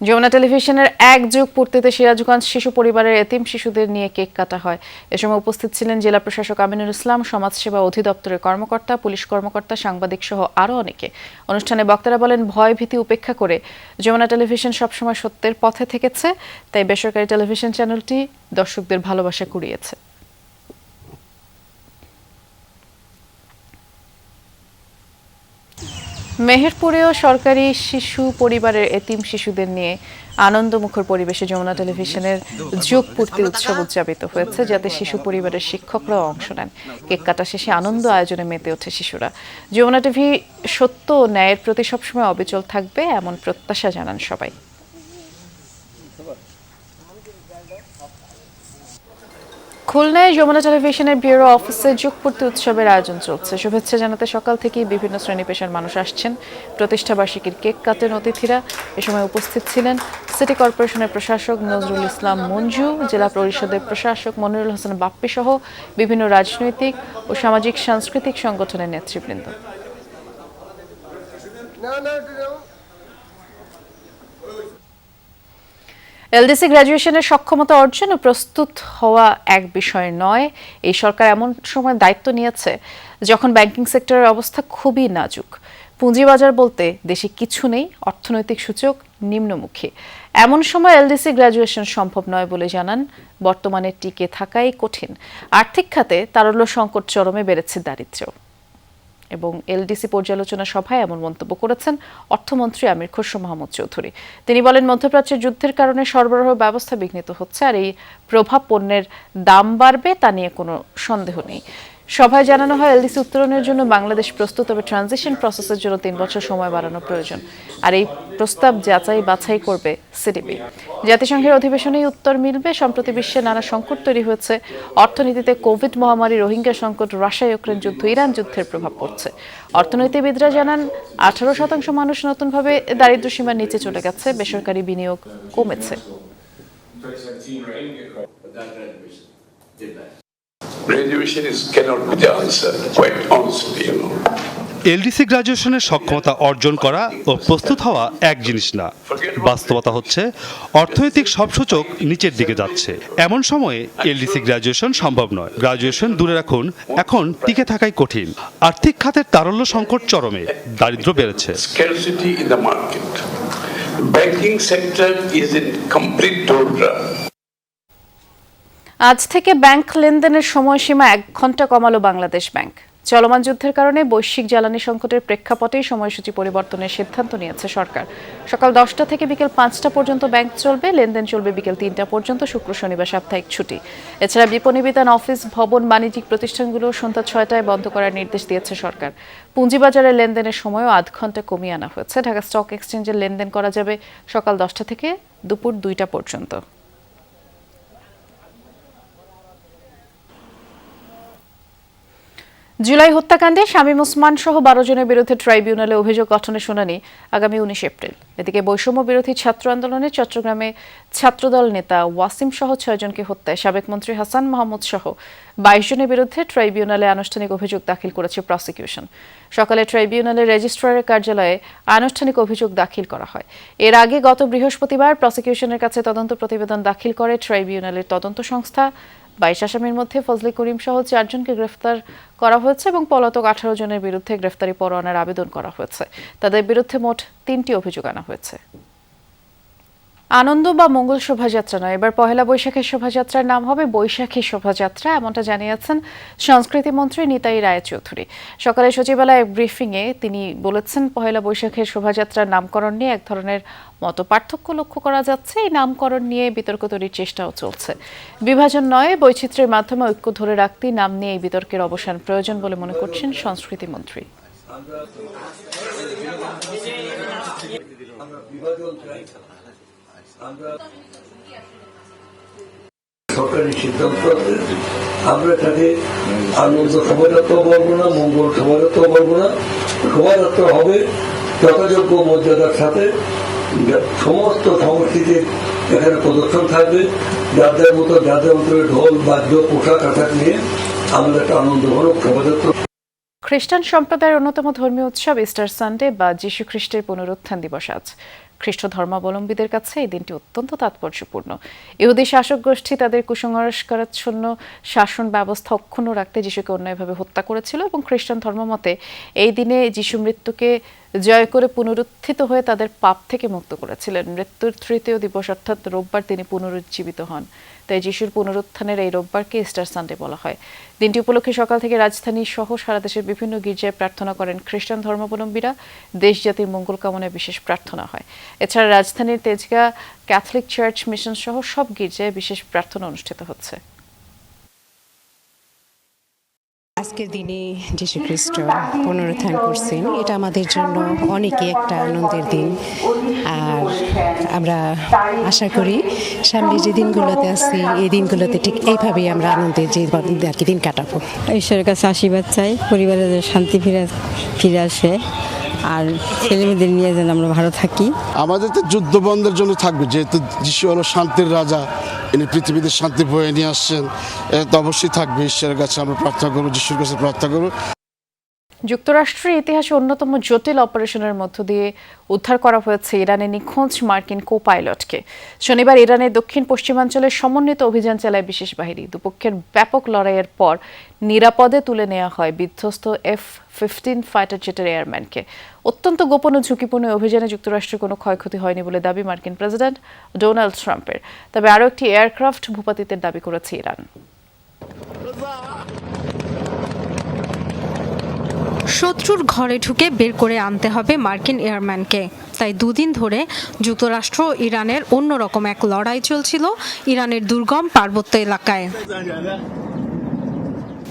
যমুনা টেলিভিশনের এক যুগ পূর্তিতে সিরাজগঞ্জ শিশু পরিবারের এতিম শিশুদের নিয়ে কেক কাটা হয়। এ সময় উপস্থিত ছিলেন জেলা প্রশাসক আমিনুল ইসলাম, সমাজসেবা অধিদপ্তরের কর্মকর্তা, পুলিশ কর্মকর্তা, সাংবাদিক সহ আরও অনেকে। অনুষ্ঠানে বক্তারা বলেন, ভয় ভীতি উপেক্ষা করে যমুনা টেলিভিশন সবসময় সত্যের পথে থেকেছে, তাই বেসরকারি টেলিভিশন চ্যানেলটি দর্শকদের ভালোবাসা কুড়িয়েছে। মেহেরপুরেও সরকারি শিশু পরিবারের এতিম শিশুদের নিয়ে আনন্দমুখর পরিবেশে যমুনা টেলিভিশনের যুগ পূর্তি উৎসব উদযাপিত হয়েছে, যাতে শিশু পরিবারের শিক্ষকরাও অংশ নেন। কেক কাটা শেষে আনন্দ আয়োজনে মেতে ওঠে শিশুরা। যমুনা টিভি সত্য ও ন্যায়ের প্রতি সবসময় অবিচল থাকবে, এমন প্রত্যাশা জানান সবাই। খুলনায় যমুনা টেলিভিশনের ব্যুরো অফিসে যুগপূর্তি উৎসবের আয়োজন চলছে। শুভেচ্ছা জানাতে সকাল থেকেই বিভিন্ন শ্রেণী পেশার মানুষ আসছেন। প্রতিষ্ঠাবার্ষিকীর কেক কাটেন অতিথিরা। এ সময় উপস্থিত ছিলেন সিটি কর্পোরেশনের প্রশাসক নজরুল ইসলাম মঞ্জু, জেলা পরিষদের প্রশাসক মনিরুল হাসান বাপ্পি সহ বিভিন্ন রাজনৈতিক ও সামাজিক সাংস্কৃতিক সংগঠনের নেতৃবৃন্দ। এলডিসি গ্র্যাজুয়েশনের সক্ষমতা অর্জন ও প্রস্তুত হওয়া এক বিষয় নয়। এই সরকার এমন সময় দায়িত্ব নিয়েছে যখন ব্যাংকিং সেক্টরের অবস্থা খুবই নাজুক। পুঁজিবাজার বলতে দেশে কিছু নেই, অর্থনৈতিক সূচক নিম্নমুখী। এমন সময় এলডিসি গ্র্যাজুয়েশন সম্ভব নয় বলে জানান, বর্তমানে টিকে থাকাই কঠিন। আর্থিক খাতে তারল্য সংকট চরমে বেড়েছে দারিদ্র্য। এবং এলডিসি পর্যালোচনা সভায় এমন মন্তব্য করেছেন অর্থমন্ত্রী আমির খসরু মাহমুদ চৌধুরী। তিনি বলেন, মধ্যপ্রাচ্যের যুদ্ধের কারণে সরবরাহ ব্যবস্থা বিঘ্নিত হচ্ছে, আর এই প্রভাব পণ্যের দাম বাড়বে তা নিয়ে কোনো সন্দেহ নেই। সভায় জানানো হয়, এলডিসি উত্তরণের জন্য বাংলাদেশ প্রস্তুত, তবে ট্রানজিশন প্রসেসের জন্য 3 বছর সময় বাড়ানো প্রয়োজন। আর এই প্রস্তাব যাচাই বাছাই করবে সিডিবি। জাতিসংঘের অধিবেশনেই উত্তর মিলবে। সম্প্রতি বিশ্বে নানা সংকট তৈরি হয়েছে। অর্থনীতিতে কোভিড মহামারী, রোহিঙ্গা সংকট, রাশিয়া ইউক্রেন যুদ্ধ, ইরান যুদ্ধের প্রভাব পড়ছে। অর্থনীতিবিদরা জানান, 18% মানুষ নতুনভাবে দারিদ্র্য সীমার নিচে চলে গেছে। বেসরকারি বিনিয়োগ কমেছে। এলডিসি গ্র্যাজুয়েশনের সক্ষমতা অর্জন করা ও প্রস্তুত হওয়া এক জিনিস না। বাস্তবতা হচ্ছে অর্থনৈতিক সব সূচক নিচের দিকে যাচ্ছে। এমন সময়ে এলডিসি গ্র্যাজুয়েশন সম্ভব নয়। গ্র্যাজুয়েশন দূরে রাখুন, এখন টিকে থাকাই কঠিন। আর্থিক খাতের তারল্য সংকট চরমে, দারিদ্র্য বেড়েছে। আজ থেকে ব্যাংক লেনদেনের সময়সীমা 1 ঘন্টা কমালো বাংলাদেশ ব্যাংক। চলমান যুদ্ধের কারণে বৈশ্বিক জ্বালানি সংকটের প্রেক্ষাপটেই সময়সূচি পরিবর্তনের সিদ্ধান্ত নিয়েছে সরকার। সকাল 10টা থেকে বিকেল 5টা পর্যন্ত ব্যাংক চলবে, লেনদেন চলবে বিকেল 3টা পর্যন্ত, শুক্র শনিবার সাপ্তাহিক ছুটি। এছাড়া বিপণী বিতান, অফিস, ভবন, বাণিজ্যিক প্রতিষ্ঠানগুলো সন্ধ্যা 6টায় বন্ধ করার নির্দেশ দিয়েছে সরকার। পুঁজিবাজারের লেনদেনের সময়ও আধ ঘন্টা কমিয়ে আনা হয়েছে। ঢাকা স্টক এক্সচেঞ্জের লেনদেন করা যাবে সকাল 10টা থেকে দুপুর 2টা পর্যন্ত। জুলাই হত্যাকাণ্ডে শামীম ওসমান সহ 12 জনের বিরুদ্ধে ট্রাইব্যুনালে অভিযোগ গঠনের শুনানি আগামী 19 এপ্রিল। এদিকে বৈষম্য বিরোধী ছাত্র আন্দোলনে চট্টগ্রামে ছাত্রদল নেতা ওয়াসিম সহ 6 জনকে হত্যায় সাবেক মন্ত্রী হাসান মাহমুদ সহ 22 জনের বিরুদ্ধে ট্রাইব্যুনালে আনুষ্ঠানিক অভিযোগ দাখিল করেছে প্রসিকিউশন। সকালে ট্রাইব্যুনালের রেজিস্ট্রারের কার্যালয়ে আনুষ্ঠানিক অভিযোগ দাখিল করা হয়। এর আগে গত বৃহস্পতিবার প্রসিকিউশনের কাছে তদন্ত প্রতিবেদন দাখিল করে ট্রাইব্যুনালের তদন্ত সংস্থা। 22 আসামির মধ্যে ফজলে করিম সহ 4 জনকে গ্রেফতার করা হয়েছে এবং পলাতক 18 জনের বিরুদ্ধে গ্রেফতারি পরোয়ানার আবেদন করা হয়েছে। তাদের বিরুদ্ধে মোট 3টি অভিযোগ আনা হয়েছে। আনন্দ বা মঙ্গল শোভাযাত্রা নয়, এবার পহেলা বৈশাখের শোভাযাত্রার নাম হবে বৈশাখী শোভাযাত্রা, এমনটা জানিয়েছেন সংস্কৃতি মন্ত্রী নিতাই রায়চৌধুরী। সকালে সচিবালয়ে এক ব্রিফিংয়ে তিনি বলেছেন, পহেলা বৈশাখের শোভাযাত্রার নামকরণ নিয়ে এক ধরনের মতপার্থক্য লক্ষ্য করা যাচ্ছে। এই নামকরণ নিয়ে বিতর্ক তৈরির চেষ্টাও চলছে। বিভাজন নয়, বৈচিত্র্যের মাধ্যমে ঐক্য ধরে রাখতেই নাম নিয়ে এই বিতর্কের অবসান প্রয়োজন বলে মনে করছেন সংস্কৃতি মন্ত্রী। সরকারি সিদ্ধান্ত আমরা এটাকে আনন্দ শোভাযাত্রা বলবো না, মঙ্গল শোভাযাত্রা বলবো না, শোভাযাত্রা হবে যথাযোগ্য মর্যাদার সাথে। সমস্ত সংস্কৃতির এখানে প্রদর্শন থাকবে, যাদের মতো যাদের অন্তরে ঢোল বাদ্য পোশাক আশাক নিয়ে আমাদের একটা আনন্দঘন শোভাযাত্রা। খ্রিস্টান সম্প্রদায়ের অন্যতম ধর্মীয় উৎসব ইস্টার সানডে বা যীশু খ্রিস্টের পুনরুত্থান দিবস আজ। খ্রিস্ট ধর্মাবলম্বীদের কাছে এই দিনটি অত্যন্ত তাৎপর্যপূর্ণ। ইহুদি শাসক গোষ্ঠী তাদের কুসংস্কারাচ্ছন্ন শাসন ব্যবস্থা অক্ষুণ্ণ রাখতে যিশুকে অন্যায়ভাবে হত্যা করেছিল এবং খ্রিস্টান ধর্মমতে এই দিনে যিশু মৃত্যুকে জয় করে পুনরুত্থিত হয়ে তাদের পাপ থেকে মুক্ত করেছিলেন। মৃত্যুর তৃতীয় দিবস অর্থাৎ রোববার তিনি পুনরুজ্জীবিত হন। তাই যিশুর পুনরুত্থানের এই রোববারকে ইস্টার সানডে বলা হয়। দিনটি উপলক্ষে সকাল থেকে রাজধানী সহ সারা দেশের বিভিন্ন গির্জায় প্রার্থনা করেন খ্রিস্টান ধর্মাবলম্বীরা। দেশ জাতির মঙ্গল কামনায় বিশেষ প্রার্থনা হয়। এছাড়া রাজধানীর তেজগাঁ ক্যাথলিক চার্চ মিশন সহ সব গির্জায় বিশেষ প্রার্থনা অনুষ্ঠিত হচ্ছে। আজকের দিনে যীশু খ্রিস্ট পুনরুত্থান করছেন, এটা আমাদের জন্য অনেকই একটা আনন্দের দিন। আর আমরা আশা করি সামনে যে দিনগুলোতে আছি এই দিনগুলোতে ঠিক এইভাবেই আমরা আনন্দের যে দিন কাটাবো। ঈশ্বরের কাছে আশীর্বাদ চাই, পরিবারের শান্তি ফিরে আসে, আর ছেলেমেয়েদের নিয়ে যেন আমরা ভালো থাকি। আমাদের তো যুদ্ধ বন্ধের জন্য থাকবে, যেহেতু যিশু হলো শান্তির রাজা, ইনি পৃথিবীতে শান্তি বয়ে নিয়ে আসছেন, এটা তো অবশ্যই থাকবে। ঈশ্বরের কাছে আমরা প্রার্থনা করবো, যিশুর কাছে প্রার্থনা করবো। যুক্তরাষ্ট্রের ইতিহাসে অন্যতম জটিল অপারেশনের মধ্য দিয়ে উদ্ধার করা হয়েছে ইরানের নিখোঁজ মার্কিন কো পাইলটকে। শনিবার ইরানের দক্ষিণ পশ্চিমাঞ্চলে সমন্বিত অভিযান চালায় বিশেষ বাহিনী। দুপক্ষের ব্যাপক লড়াইয়ের পর নিরাপদে তুলে নেওয়া হয় বিধ্বস্ত F-15 ফাইটার জেটের এয়ারম্যানকে। অত্যন্ত গোপন ও ঝুঁকিপূর্ণ অভিযানে যুক্তরাষ্ট্রের কোনো ক্ষয়ক্ষতি হয়নি বলে দাবি মার্কিন প্রেসিডেন্ট ডোনাল্ড ট্রাম্পের। তবে আরও একটি এয়ারক্রাফট ভূপাতিতের দাবি করেছে ইরান। শত্রুর ঘরে ঢুকে বের করে আনতে হবে মার্কিন এয়ারম্যানকে। তাই দুদিন ধরে যুক্তরাষ্ট্র ও ইরানের অন্যরকম এক লড়াই চলছিল ইরানের দুর্গম পার্বত্য এলাকায়।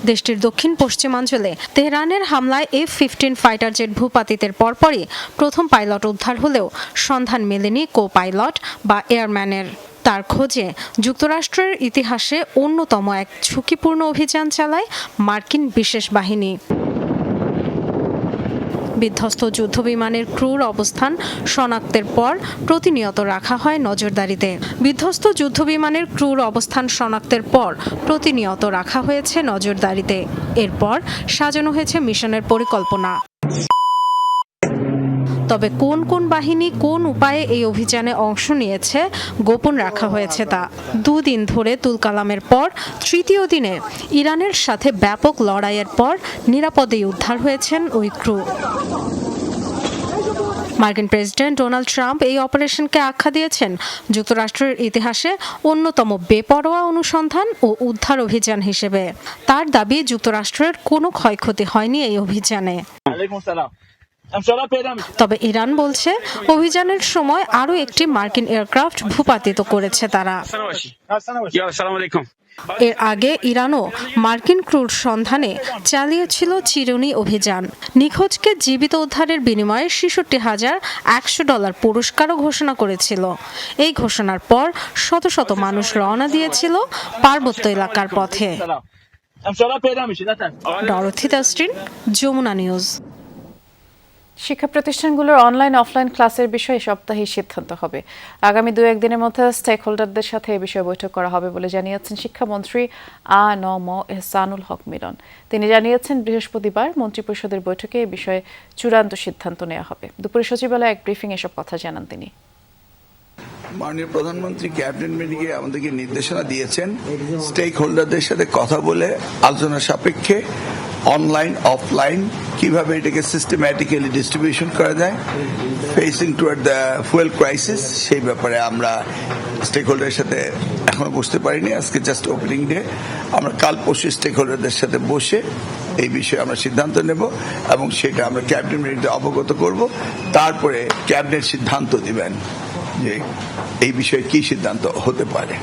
দেশটির দক্ষিণ পশ্চিমাঞ্চলে তেহরানের হামলায় F-15 ফাইটার জেট ভূপাতিতের পরপরই প্রথম পাইলট উদ্ধার হলেও সন্ধান মেলেনি কো পাইলট বা এয়ারম্যানের। তার খোঁজে যুক্তরাষ্ট্রের ইতিহাসে অন্যতম এক ঝুঁকিপূর্ণ অভিযান চালায় মার্কিন বিশেষ বাহিনী। বিধ্বস্ত যুদ্ধবিমানের ক্রুর অবস্থান শনাক্তের পর প্রতিনিয়ত রাখা হয় নজরদারিতে। বিধ্বস্ত যুদ্ধবিমানের ক্রুর অবস্থান শনাক্তের পর প্রতিনিয়ত রাখা হয়েছে নজরদারিতে। এরপর সাজানো হয়েছে মিশনের পরিকল্পনা। তবে কোন কোন বাহিনী কোন উপায়ে এই অভিযানে অংশ নিয়েছে গোপন রাখা হয়েছে তা। দুদিন ধরে তুলকালামের পর তৃতীয় দিনে ইরানের সাথে ব্যাপক লড়াইয়ের পর নিরাপদেই উদ্ধার হয়েছেন ওই ক্রু। মার্কিন প্রেসিডেন্ট ডোনাল্ড ট্রাম্প এই অপারেশনকে আখ্যা দিয়েছেন যুক্তরাষ্ট্রের ইতিহাসে অন্যতম বেপরোয়া অনুসন্ধান ও উদ্ধার অভিযান হিসেবে। তার দাবি যুক্তরাষ্ট্রের কোনো ক্ষয়ক্ষতি হয়নি এই অভিযানে। তবে ইরান বলছে অভিযানের সময় আরও একটি মার্কিন এয়ারক্রাফট ভূপাতিত করেছে তারা। এর আগে ইরানও মার্কিন ক্রুর সন্ধানে চালিয়েছিল চিরুনি অভিযান। নিখোঁজকে জীবিত উদ্ধারের বিনিময়ে $৬৬,১০০ পুরস্কারও ঘোষণা করেছিল। এই ঘোষণার পর শত শত মানুষ রওনা দিয়েছিল পার্বত্য এলাকার পথে। Dorothy Tasrin, Jamuna news. শিক্ষা প্রতিষ্ঠানগুলোর অনলাইন অফলাইন ক্লাসের বিষয়ে সপ্তাহে সিদ্ধান্ত হবে। আগামী 2-1 দিনের মধ্যে স্টেক হোল্ডারদের সাথে এ বিষয়ে বৈঠক করা হবে বলে জানিয়েছেন শিক্ষামন্ত্রী আ.ন.ম এহসানুল হক মিলন। তিনি জানিয়েছেন বৃহস্পতিবার মন্ত্রিপরিষদের বৈঠকে এ বিষয়ে চূড়ান্ত সিদ্ধান্ত নেওয়া হবে। দুপুরে সচিবালয়ে এক ব্রিফিং এসব কথা জানান তিনি। মাননীয় প্রধানমন্ত্রী ক্যাবিনেট মিটিংয়ে আমাদেরকে নির্দেশনা দিয়েছেন স্টেক হোল্ডারদের সাথে কথা বলে আলোচনা সাপেক্ষে অনলাইন অফলাইন কিভাবে এটাকে সিস্টেম্যাটিক্যালি ডিস্ট্রিবিউশন করা যায় facing toward the fuel crisis, সেই ব্যাপারে আমরা স্টেক হোল্ডারের সাথে এখনো বসতে পারিনি। আজকে জাস্ট ওপেনিং ডে। আমরা কাল পরশু স্টেক হোল্ডারদের সাথে বসে এই বিষয়ে আমরা সিদ্ধান্ত নেব এবং সেটা আমরা ক্যাবিনেট মিটিংয়ে অবগত করব। তারপরে ক্যাবিনেট সিদ্ধান্ত দিবেন যে এই বিষয়ে কি সিদ্ধান্ত হতে পারে।